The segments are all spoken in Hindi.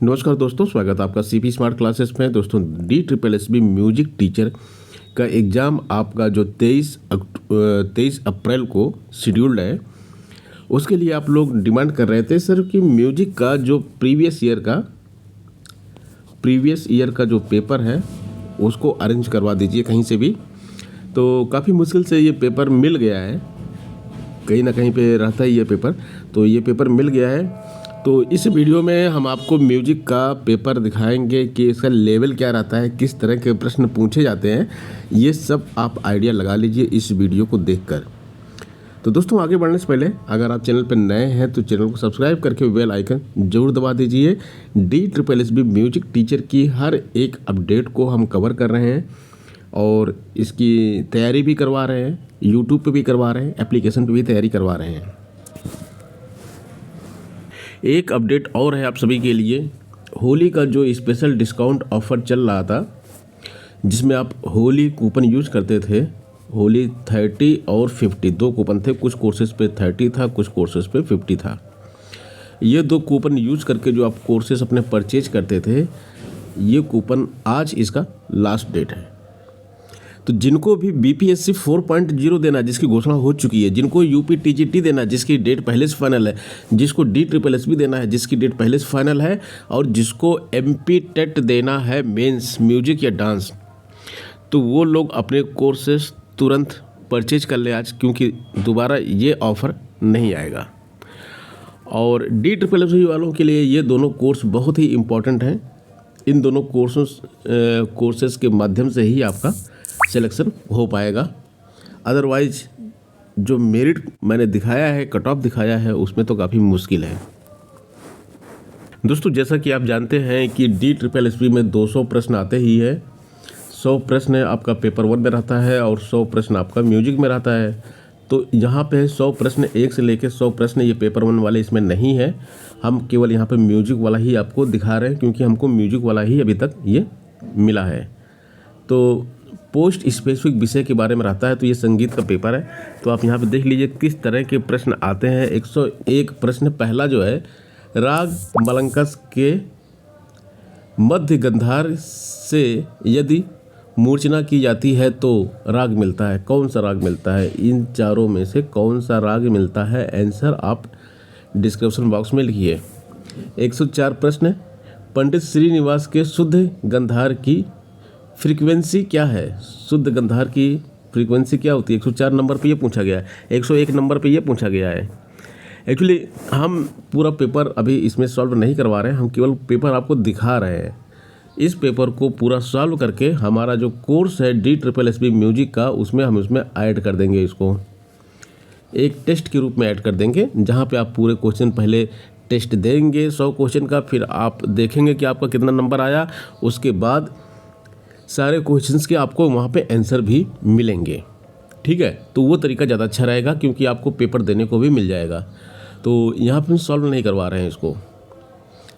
नमस्कार दोस्तों, स्वागत है आपका सीपी स्मार्ट क्लासेस में। दोस्तों DSSB म्यूजिक टीचर का एग्ज़ाम आपका जो 23 अप्रैल को शेड्यूल्ड है, उसके लिए आप लोग डिमांड कर रहे थे सर कि म्यूजिक का जो प्रीवियस ईयर का जो पेपर है उसको अरेंज करवा दीजिए कहीं से भी। तो काफ़ी मुश्किल से ये पेपर मिल गया है, कहीं ना कहीं पे रहता है ये पेपर, तो ये पेपर मिल गया है। तो इस वीडियो में हम आपको म्यूजिक का पेपर दिखाएंगे कि इसका लेवल क्या रहता है, किस तरह के प्रश्न पूछे जाते हैं, ये सब आप आइडिया लगा लीजिए इस वीडियो को देखकर। तो दोस्तों आगे बढ़ने से पहले अगर आप चैनल पर नए हैं तो चैनल को सब्सक्राइब करके बेल आइकन जरूर दबा दीजिए। DSSB म्यूजिक टीचर की हर एक अपडेट को हम कवर कर रहे हैं और इसकी तैयारी भी करवा रहे हैं, यूट्यूब पे भी करवा रहे हैं, एप्लीकेशन पे भी तैयारी करवा रहे हैं। एक अपडेट और है आप सभी के लिए, होली का जो स्पेशल डिस्काउंट ऑफ़र चल रहा था जिसमें आप होली कूपन यूज़ करते थे, होली 30 और 50 दो कूपन थे, कुछ कोर्सेज़ पे 30 था, कुछ कोर्सेज़ पे 50 था। ये दो कूपन यूज़ करके जो आप कोर्सेज़ अपने परचेज करते थे, ये कूपन आज इसका लास्ट डेट है। तो जिनको भी BPSC 4.0 देना जिसकी घोषणा हो चुकी है, जिनको UPTGT देना जिसकी डेट पहले से फाइनल है, जिसको DSSB देना है जिसकी डेट पहले से फाइनल है, और जिसको MP टेट देना है मेंस म्यूजिक या डांस, तो वो लोग अपने कोर्सेस तुरंत परचेज कर ले आज, क्योंकि दोबारा ये ऑफ़र नहीं आएगा। और DSSB वालों के लिए ये दोनों कोर्स बहुत ही इम्पोर्टेंट हैं। इन दोनों कोर्सेस के माध्यम से ही आपका सिलेक्शन हो पाएगा, अदरवाइज जो मेरिट मैंने दिखाया है, कट ऑफ दिखाया है, उसमें तो काफ़ी मुश्किल है। दोस्तों जैसा कि आप जानते हैं कि DSSB में 200 प्रश्न आते ही है। 100 प्रश्न आपका पेपर 1 में रहता है और 100 प्रश्न आपका म्यूजिक में रहता है। तो यहाँ पे 100 प्रश्न 1 से लेकर 100 प्रश्न ये पेपर 1 वाले इसमें नहीं है। हम केवल यहाँ पे म्यूजिक वाला ही आपको दिखा रहे हैं, क्योंकि हमको म्यूजिक वाला ही अभी तक ये मिला है। तो पोस्ट स्पेसिफिक विषय के बारे में रहता है, तो ये संगीत का पेपर है। तो आप यहाँ पे देख लीजिए किस तरह के प्रश्न आते हैं। 101 प्रश्न। पहला जो है, राग मलंकस के मध्य गंधार से यदि मूर्छना की जाती है तो राग मिलता है, कौन सा राग मिलता है? इन चारों में से कौन सा राग मिलता है? आंसर आप डिस्क्रिप्शन बॉक्स में लिखिए। 104 प्रश्न, पंडित श्रीनिवास के शुद्ध गंधार की फ्रीक्वेंसी क्या है? शुद्ध गंधार की फ्रीक्वेंसी क्या होती है? 104 नंबर पे ये पूछा गया है, 101 नंबर पे ये पूछा गया है। एक्चुअली हम पूरा पेपर अभी इसमें सॉल्व नहीं करवा रहे हैं, हम केवल पेपर आपको दिखा रहे हैं। इस पेपर को पूरा सॉल्व करके हमारा जो कोर्स है DSSB म्यूजिक का, उसमें हम उसमें ऐड कर देंगे, इसको एक टेस्ट के रूप में ऐड कर देंगे, जहाँ पे आप पूरे क्वेश्चन पहले टेस्ट देंगे 100 क्वेश्चन का, फिर आप देखेंगे कि आपका कितना नंबर आया। उसके बाद सारे क्वेश्चंस के आपको वहाँ पे आंसर भी मिलेंगे, ठीक है? तो वो तरीका ज़्यादा अच्छा रहेगा, क्योंकि आपको पेपर देने को भी मिल जाएगा। तो यहाँ पे हम सॉल्व नहीं करवा रहे हैं इसको,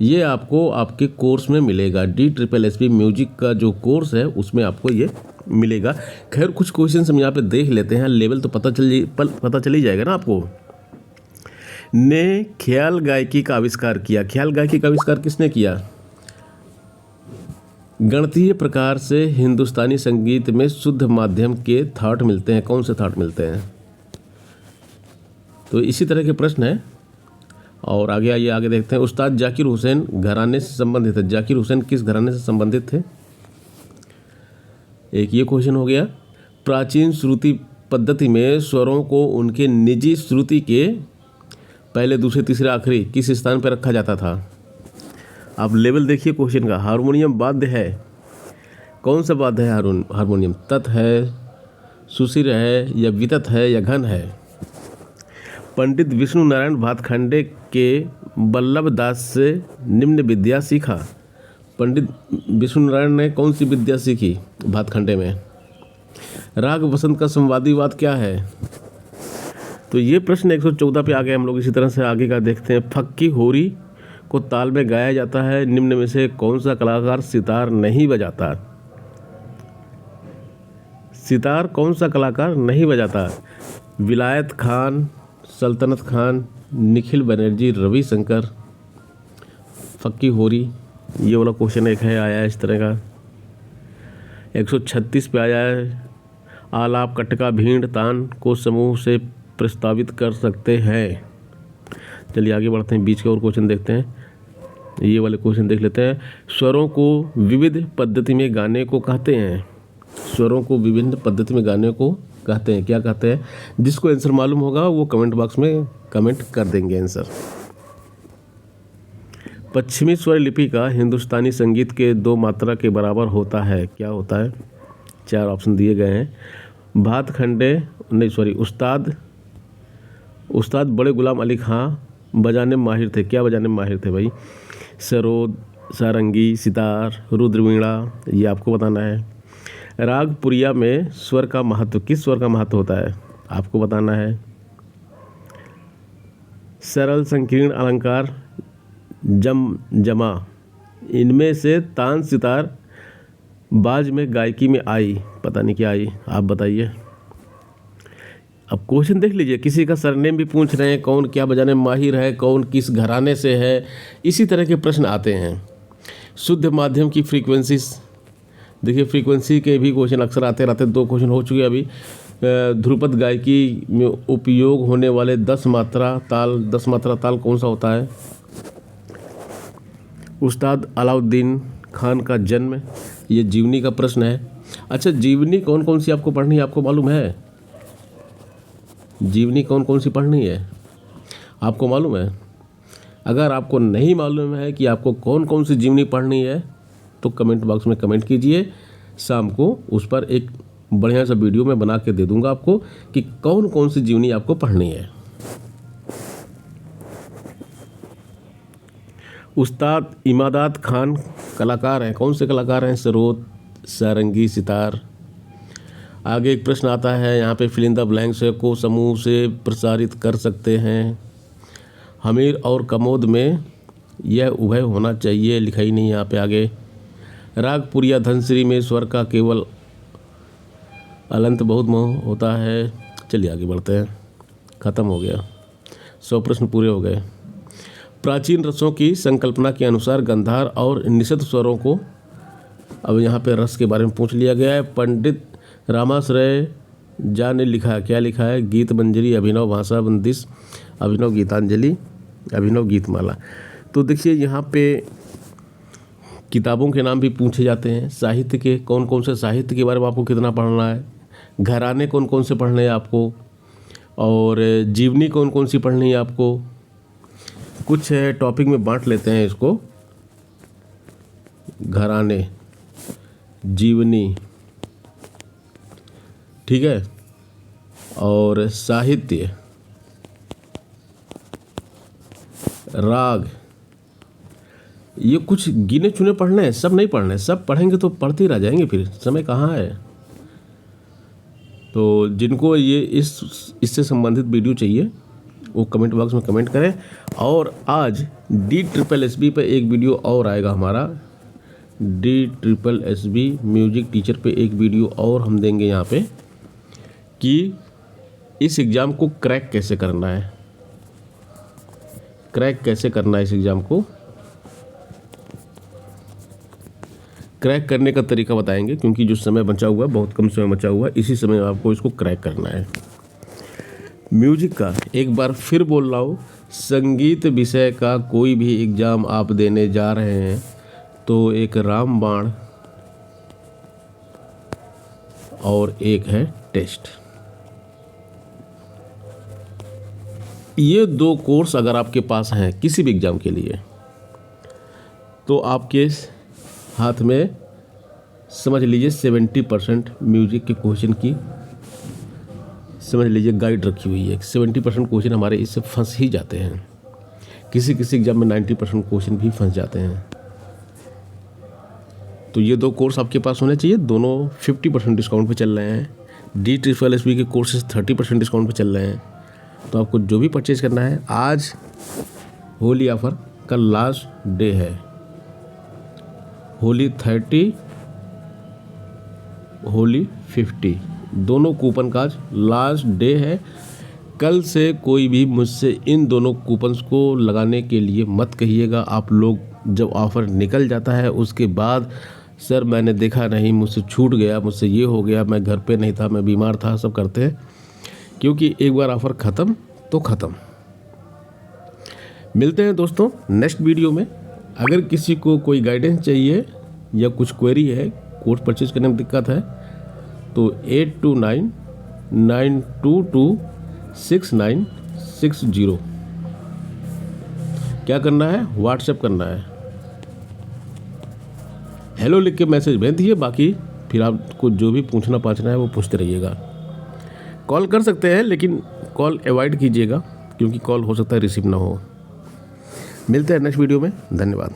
ये आपको आपके कोर्स में मिलेगा। DSSB म्यूजिक का जो कोर्स है उसमें आपको ये मिलेगा। खैर कुछ क्वेश्चन हम यहाँ पे देख लेते हैं, लेवल तो पता चल ही जाएगा ना आपको। ने ख्याल गायकी का आविष्कार किया। ख्याल गायकी का आविष्कार किसने किया? गणितीय प्रकार से हिंदुस्तानी संगीत में शुद्ध माध्यम के थाट मिलते हैं, कौन से थाट मिलते हैं? तो इसी तरह के प्रश्न हैं। और आगे आइए, आगे देखते हैं। उस्ताद जाकिर हुसैन घराने से संबंधित है। जाकिर हुसैन किस घराने से संबंधित थे? एक ये क्वेश्चन हो गया। प्राचीन श्रुति पद्धति में स्वरों को उनके निजी श्रुति के पहले, दूसरे, तीसरे, आखिरी किस स्थान पर रखा जाता था? आप लेवल देखिए क्वेश्चन का। हारमोनियम वाद्य है, कौन सा वाद्य है? हारमोनियम तत् है, सुशिर है, या वितत है, या घन है? पंडित विष्णु नारायण भातखंडे के बल्लभ दास से निम्न विद्या सीखा। पंडित विष्णु नारायण ने कौन सी विद्या सीखी भातखंडे में? राग वसंत का संवादी वाद क्या है? तो ये प्रश्न 114 पे आ गए हम लोग। इसी तरह से आगे का देखते हैं। फक्की होरी को ताल में गाया जाता है, निम्न में से कौन सा कलाकार सितार नहीं बजाता? सितार कौन सा कलाकार नहीं बजाता? विलायत खान, सल्तनत खान, निखिल बनर्जी, रविशंकर। फक्की होरी ये वाला क्वेश्चन एक है, आया है इस तरह का। 136 पे आया है, आलाप कटका भीड़ तान को समूह से प्रस्तावित कर सकते हैं। चलिए आगे बढ़ते हैं, बीच के और क्वेश्चन देखते हैं। ये वाले क्वेश्चन देख लेते हैं। स्वरों को विविध पद्धति में गाने को कहते हैं। स्वरों को विभिन्न पद्धति में गाने को कहते हैं, क्या कहते हैं? जिसको आंसर मालूम होगा वो कमेंट बॉक्स में कमेंट कर देंगे आंसर। पश्चिमी स्वर लिपि का हिंदुस्तानी संगीत के 2 मात्रा के बराबर होता है, क्या होता है? 4 ऑप्शन दिए गए हैं। उस्ताद बड़े गुलाम अली खां बजाने में माहिर थे, क्या बजाने में माहिर थे भाई? सरोद, सारंगी, सितार, रुद्रवीणा, ये आपको बताना है। राग पुरिया में स्वर का महत्व, किस स्वर का महत्व होता है? आपको बताना है। सरल, संकीर्ण, अलंकार, जमा, इनमें से तान सितार बाज में गायकी में आई, पता नहीं क्या आई, आप बताइए। अब क्वेश्चन देख लीजिए, किसी का सरनेम भी पूछ रहे हैं, कौन क्या बजाने में माहिर है, कौन किस घराने से है, इसी तरह के प्रश्न आते हैं। शुद्ध माध्यम की फ्रीक्वेंसी, देखिए फ्रीक्वेंसी के भी क्वेश्चन अक्सर आते रहते हैं। 2 क्वेश्चन हो चुके अभी। ध्रुपद गायकी में उपयोग होने वाले 10 मात्रा ताल कौन सा होता है? उस्ताद अलाउद्दीन खान का जन्म, ये जीवनी का प्रश्न है। अच्छा, जीवनी कौन कौन सी आपको पढ़नी है, आपको मालूम है? जीवनी कौन कौन सी पढ़नी है, आपको मालूम है? अगर आपको नहीं मालूम है कि आपको कौन कौन सी जीवनी पढ़नी है तो कमेंट बॉक्स में कमेंट कीजिए। शाम को उस पर एक बढ़िया सा वीडियो मैं बना के दे दूंगा आपको कि कौन कौन सी जीवनी आपको पढ़नी है। उस्ताद इमादात खान कलाकार हैं, कौन से कलाकार हैं? सरोद, सारंगी, सितार। आगे एक प्रश्न आता है यहाँ पे, फिल इन द ब्लैंक्स को समूह से प्रसारित कर सकते हैं। हमीर और कमोद में यह उभय होना चाहिए, लिखा ही नहीं यहाँ पे आगे। राग पुरिया धनश्री में स्वर का केवल अलंत बहुत मोह होता है। चलिए आगे बढ़ते हैं, ख़त्म हो गया, 100 प्रश्न पूरे हो गए। प्राचीन रसों की संकल्पना के अनुसार गंधार और निषद स्वरों को, अब यहाँ पे रस के बारे में पूछ लिया गया है। पंडित रामाश्रय झा ने लिखा, क्या लिखा है? गीत मंजरी, अभिनव भाषा बंदिश, अभिनव गीतांजलि, अभिनव गीतमाला। तो देखिए यहाँ पे किताबों के नाम भी पूछे जाते हैं। साहित्य के कौन कौन से साहित्य के बारे में आपको कितना पढ़ना है, घराने कौन कौन से पढ़ने हैं आपको, और जीवनी कौन कौन सी पढ़नी है आपको। कुछ टॉपिक में बांट लेते हैं इसको, घराने, जीवनी, ठीक है, और साहित्य, राग, ये कुछ गिने चुने पढ़ने हैं, सब नहीं पढ़ने। सब पढ़ेंगे तो पढ़ते ही रह जाएंगे, फिर समय कहाँ है। तो जिनको ये इससे संबंधित वीडियो चाहिए वो कमेंट बॉक्स में कमेंट करें। और आज DSSB पे एक वीडियो और आएगा हमारा, DSSB म्यूजिक टीचर पे एक वीडियो और हम देंगे यहाँ पे कि इस एग्ज़ाम को क्रैक कैसे करना है, क्रैक कैसे करना है। इस एग्ज़ाम को क्रैक करने का तरीका बताएंगे, क्योंकि जो समय बचा हुआ है, बहुत कम समय बचा हुआ है, इसी समय आपको इसको क्रैक करना है। म्यूजिक का एक बार फिर बोल रहा हूँ, संगीत विषय का कोई भी एग्ज़ाम आप देने जा रहे हैं तो एक रामबाण और एक है टेस्ट। ये 2 कोर्स अगर आपके पास हैं किसी भी एग्ज़ाम के लिए, तो आपके हाथ में समझ लीजिए 70% म्यूजिक के क्वेश्चन की समझ लीजिए गाइड रखी हुई है। 70% क्वेश्चन हमारे इससे फंस ही जाते हैं। किसी किसी एग्जाम में 90% क्वेश्चन भी फंस जाते हैं। तो ये 2 कोर्स आपके पास होने चाहिए। दोनों 50% डिस्काउंट पे चल रहे हैं। DSSB के कोर्सेज 30% डिस्काउंट पे चल रहे हैं। तो आपको जो भी परचेज करना है, आज होली ऑफर, कल लास्ट डे है। होली 30, होली 50, दोनों कूपन का आज लास्ट डे है। कल से कोई भी मुझसे इन दोनों कूपन्स को लगाने के लिए मत कहिएगा। आप लोग जब ऑफ़र निकल जाता है उसके बाद सर मैंने देखा नहीं, मुझसे छूट गया, मुझसे ये हो गया, मैं घर पे नहीं था, मैं बीमार था, सब करते हैं। क्योंकि एक बार ऑफ़र ख़त्म तो ख़त्म। मिलते हैं दोस्तों नेक्स्ट वीडियो में। अगर किसी को कोई गाइडेंस चाहिए या कुछ क्वेरी है, कोर्स परचेज करने में दिक्कत है, तो 8299226960 क्या करना है, व्हाट्सएप करना है, हेलो लिख के मैसेज भेज दीजिए। बाकी फिर आपको जो भी पूछना पाछना है वो पूछते रहिएगा। कॉल कर सकते हैं लेकिन कॉल अवॉइड कीजिएगा, क्योंकि कॉल हो सकता है रिसीव ना हो। मिलते हैं नेक्स्ट वीडियो में। धन्यवाद।